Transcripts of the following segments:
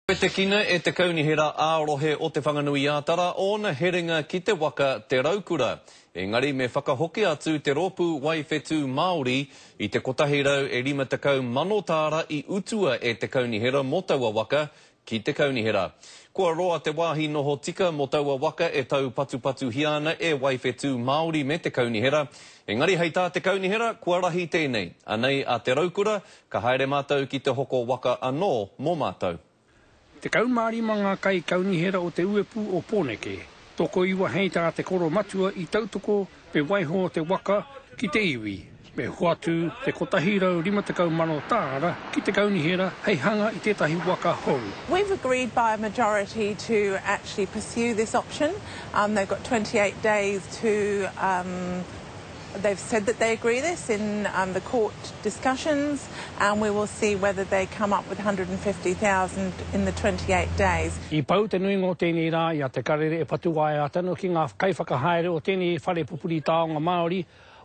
Te kina e te kaunihera ārohe o te whanganui ātara, ona heringa ki te waka te raukura. Engari me whakahoki atu te rōpū waiwhetū Māori i te kotahi rau e 50 mano tāra i utua e te kaunihera mo taua waka ki te kaunihera. Kua roa te wāhi noho tika mo taua waka e tau patu hiana e waiwhetū Māori me te kaunihera. Engari hei tā te kaunihera, kua rahi tēnei. Anei a te raukura, ka haere mātou ki te hoko waka anō mō mātou. Te kaumāri manga kai kaunihera o te uepu o Pōneke. Toko iwa hei tā te koro matua i tautoko pe waiho te waka ki te iwi. Me huatu te kotahi rau 50 mano tāra ki te kaunihera hei hanga i tētahi waka hou. We've agreed by a majority to actually pursue this option. They've got 28 days to... They've said that they agree this in the court discussions, and we will see whether they come up with 150,000 in the 28 days. I pau te nui ngō tēnei rā i a te karere e patuai a tano ki ngā kai whakahaere o tēnei whare pupuri taonga Māori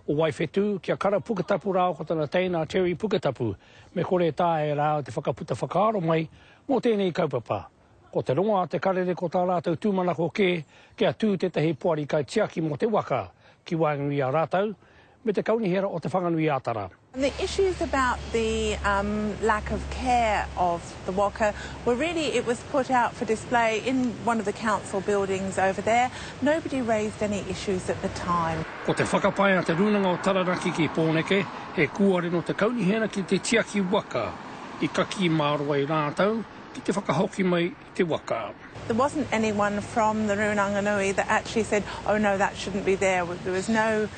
o Waiwhetū kia kara pukatapu rā o tana teina Terry Pukatapu. Me kore tāe rā o te whakaputa whakaaro mai mō tēnei kaupapa. Ko te ronga te karere ko tā rātou tūmanako kia tū tētahi puari kai tiaki mō te waka. Ki wānganui a rātau, me te kaunihera o te whanganui ātara. The issues about the lack of care of the waka were really, it was put out for display in one of the council buildings over there. Nobody raised any issues at the time. Ko te whakapai a te runanga o Taranaki ki Pōneke, he kuare no te kaunihera ki te tiaki waka, I kaki māroa I rātau, ki te whakahoki mai te waka. There wasn't anyone from the Runanganui that actually said, oh no, that shouldn't be there. There was no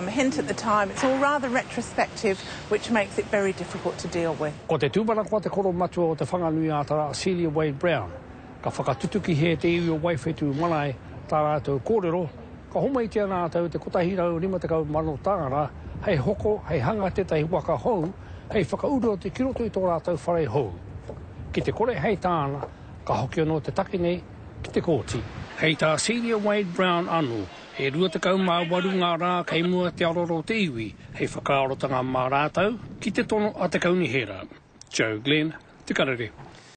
hint at the time. It's all rather retrospective, which makes it very difficult to deal with. Ko te tūmana kua te koro matua o te whanganui ātara Celia Wade Brown, ka whakatutuki he te iwi o Waiwhetū Manae tā rātou kōrero, ka homa I tia rātou te kotahi rau 50 mano tāra, hei hoko, hei hanga tētahi waka hou, hei whakauru o te kiroto I tō rātou whare hou. Ki te kore hei tāna, ka hoki anō te take nei ki te kōti. Hei tā Celia Wade Brown anu, he 28 ngā rā kei mua te aroro te iwi, hei whakaarotanga mā rātau ki te tono a te kaunihera. Joe Glenn, te karere.